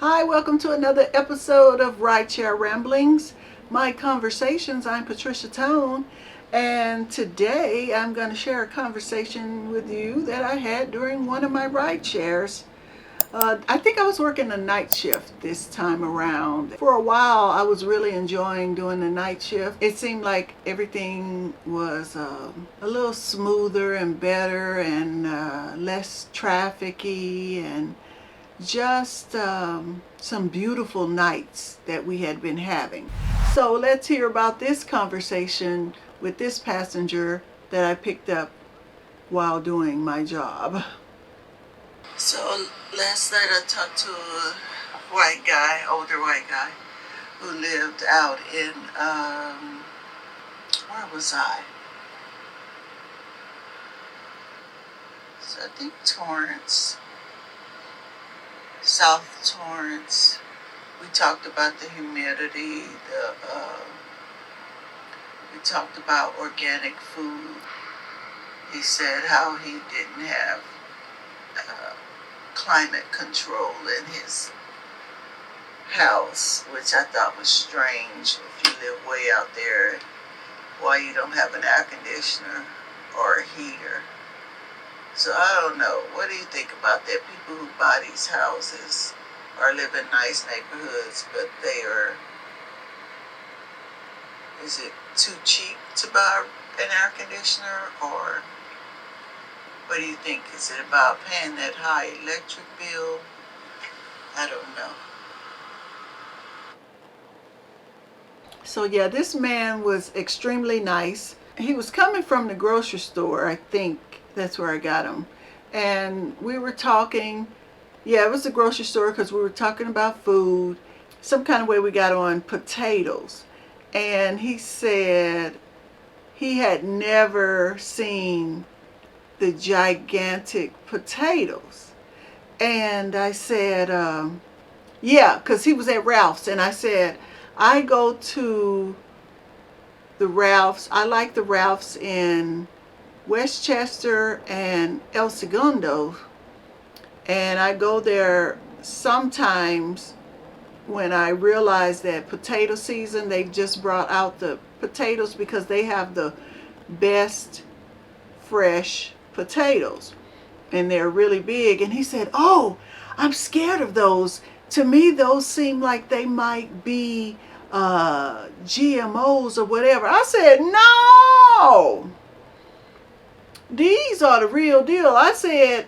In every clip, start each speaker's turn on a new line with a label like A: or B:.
A: Hi, welcome to another episode of Rideshare Ramblings, My Conversations. I'm Patricia Tone, and today I'm going to share a conversation with you that I had during one of my ride shares. I think I was working a night shift this time around. For a while, I was really enjoying doing the night shift. It seemed like everything was a little smoother and better and less trafficky and just some beautiful nights that we had been having. So let's hear about this conversation with this passenger that I picked up while doing my job. So last night I talked to a white guy, older white guy, who lived out in, where was I? So I think Torrance. South Torrance. We talked about the humidity. We talked about organic food. He said how he didn't have climate control in his house, which I thought was strange. If you live way out there, why you don't have an air conditioner or a heater. So I don't know. What do you think about that? People who buy these houses or live in nice neighborhoods, but is it too cheap to buy an air conditioner, or what do you think? Is it about paying that high electric bill? I don't know. So yeah, this man was extremely nice. He was coming from the grocery store, I think. That's where I got him. And we were talking. Yeah, it was the grocery store because we were talking about food. Some kind of way we got on potatoes. And he said he had never seen the gigantic potatoes. And I said, yeah, because he was at Ralph's. And I said, I go to the Ralph's. I like the Ralph's in Westchester and El Segundo, and I go there sometimes when I realize that potato season, they just brought out the potatoes because they have the best fresh potatoes and they're really big. And he said, oh, I'm scared of those. To me, those seem like they might be GMOs or whatever. I said, no, these are the real deal. I said,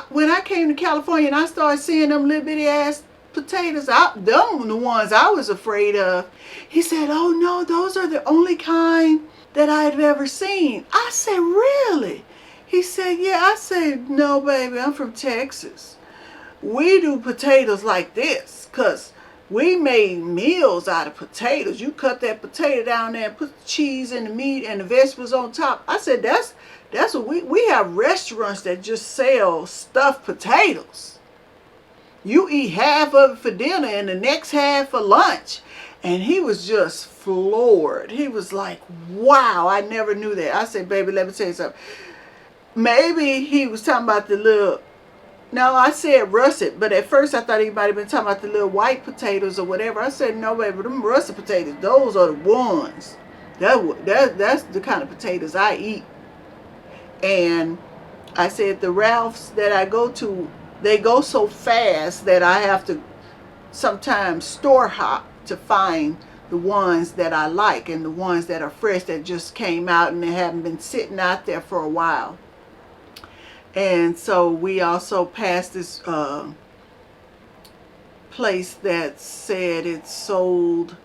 A: when I came to California and I started seeing them little bitty ass potatoes, them were the ones I was afraid of. He said, oh no, those are the only kind that I've ever seen. I said, really? He said, yeah. I said, no, baby, I'm from Texas. We do potatoes like this because we made meals out of potatoes. You cut that potato down there and put the cheese and the meat and the vegetables on top. I said, that's what we have restaurants that just sell stuffed potatoes. You eat half of it for dinner and the next half for lunch. And he was just floored. He was like, wow, I never knew that. I said, baby, let me tell you something. Maybe he was talking about the little, no, I said russet, but at first I thought he might have been talking about the little white potatoes or whatever. I said, no, baby, them russet potatoes, those are the ones. That's the kind of potatoes I eat. And I said, the Ralphs that I go to, they go so fast that I have to sometimes store hop to find the ones that I like and the ones that are fresh that just came out and they haven't been sitting out there for a while. And so we also passed this place that said it sold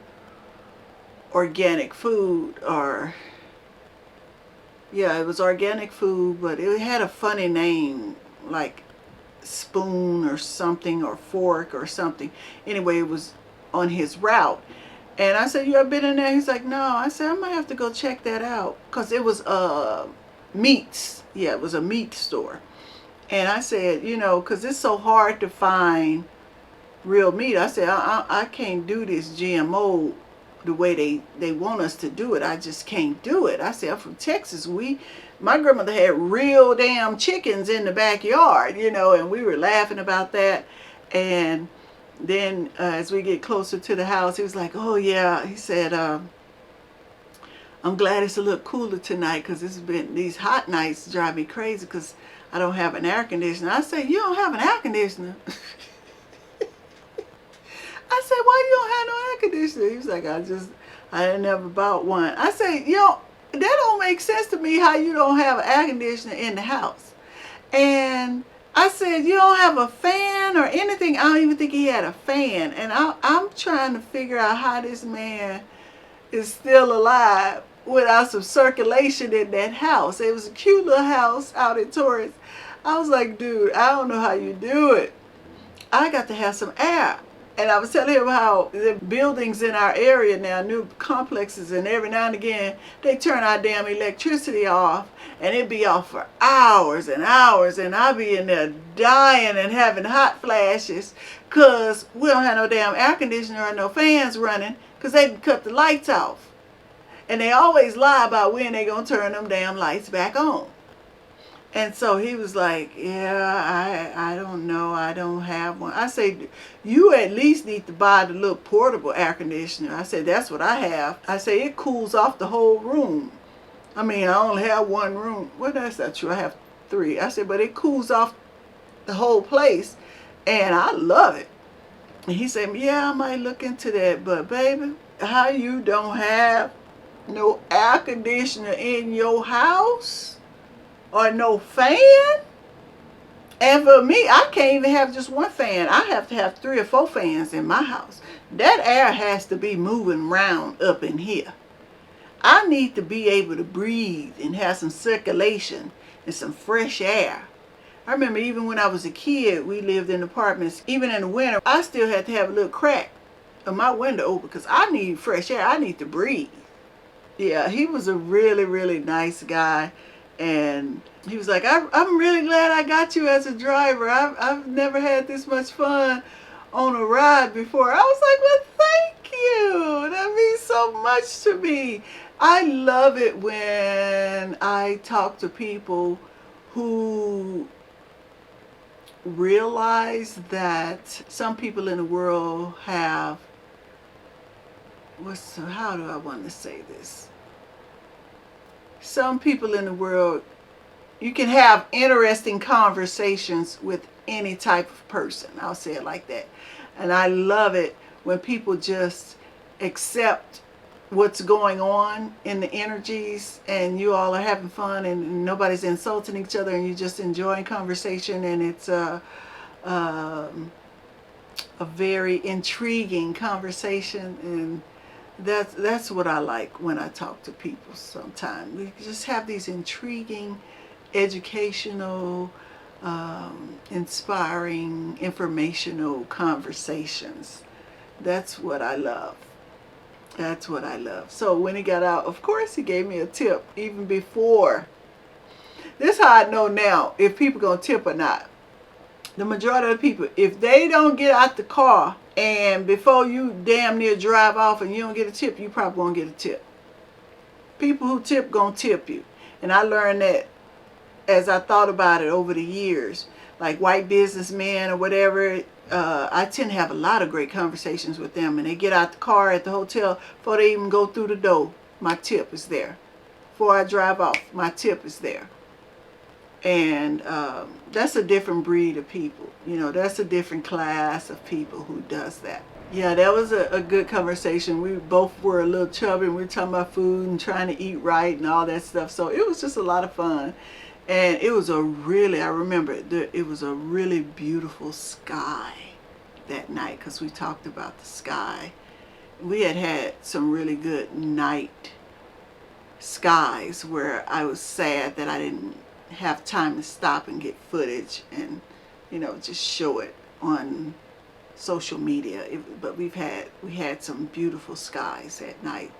A: organic food, or yeah, it was organic food, but it had a funny name like Spoon or something, or Fork or something. Anyway, it was on his route. And I said, you ever been in there? He's like, no. I said, I might have to go check that out because it was meats. Yeah, it was a meat store. And I said, you know, because it's so hard to find real meat. I said, I can't do this GMO the way they want us to do it. I just can't do it. I said, I'm from Texas. My grandmother had real damn chickens in the backyard, you know, and we were laughing about that. And then as we get closer to the house, he was like, oh yeah, he said, I'm glad it's a little cooler tonight because these hot nights drive me crazy because I don't have an air conditioner. I said, you don't have an air conditioner? I said, why you don't have no air conditioner? He was like, I never bought one. I said, that don't make sense to me how you don't have an air conditioner in the house. And I said, you don't have a fan or anything? I don't even think he had a fan. And I'm trying to figure out how this man is still alive without some circulation in that house. It was a cute little house out in Torrance. I was like, dude, I don't know how you do it. I got to have some air. And I was telling him how the buildings in our area now, new complexes, and every now and again, they turn our damn electricity off, and it be off for hours and hours, and I'll be in there dying and having hot flashes because we don't have no damn air conditioner or no fans running because they cut the lights off. And they always lie about when they gonna turn them damn lights back on. And so he was like, yeah, I don't know. I don't have one. I said, you at least need to buy the little portable air conditioner. I said, that's what I have. I said, it cools off the whole room. I mean, I only have one room. Well, that's not true. I have 3. I said, but it cools off the whole place. And I love it. And he said, yeah, I might look into that. But baby, how you don't have no air conditioner in your house? Or no fan? And for me, I can't even have just one fan. I have to have 3 or 4 fans in my house. That air has to be moving around up in here. I need to be able to breathe and have some circulation and some fresh air. I remember even when I was a kid, we lived in apartments. Even in the winter, I still had to have a little crack of my window open because I need fresh air. I need to breathe. Yeah, he was a really, really nice guy. And he was like, I'm really glad I got you as a driver. I've never had this much fun on a ride before. I was like, well, thank you. That means so much to me. I love it when I talk to people who realize that some people in the world have, how do I want to say this? Some people in the world, you can have interesting conversations with any type of person. I'll say it like that. And I love it when people just accept what's going on in the energies and you all are having fun and nobody's insulting each other and you're just enjoying conversation, and it's a very intriguing conversation. And that's what I like when I talk to people sometimes. We just have these intriguing, educational, inspiring, informational conversations. That's what I love. That's what I love. So when he got out, of course he gave me a tip even before. This is how I know now if people gonna tip or not. The majority of the people, if they don't get out the car and before you damn near drive off and you don't get a tip, you probably won't get a tip. People who tip gonna tip you. And I learned that as I thought about it over the years. Like white businessmen or whatever, I tend to have a lot of great conversations with them. And they get out the car at the hotel, before they even go through the door, my tip is there. Before I drive off, my tip is there. And that's a different breed of people. You know, that's a different class of people who does that. Yeah, that was a good conversation. We both were a little chubby and we were talking about food and trying to eat right and all that stuff. So it was just a lot of fun. And it was I remember it was a really beautiful sky that night because we talked about the sky. We had some really good night skies where I was sad that I didn't have time to stop and get footage and, you know, just show it on social media. But we had some beautiful skies at night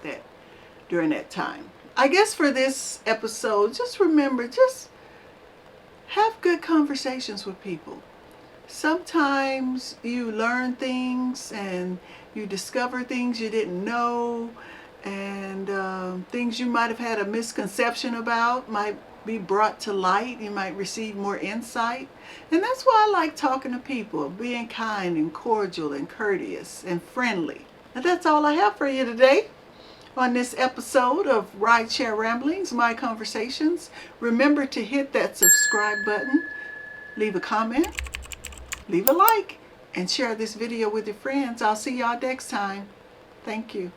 A: during that time. I guess for this episode, just remember, just have good conversations with people. Sometimes you learn things and you discover things you didn't know, and things you might have had a misconception about might be brought to light. You might receive more insight. And that's why I like talking to people, being kind and cordial and courteous and friendly. And that's all I have for you today on this episode of Rideshare Ramblings, My Conversations. Remember to hit that subscribe button, leave a comment, leave a like, and share this video with your friends. I'll see y'all next time. Thank you.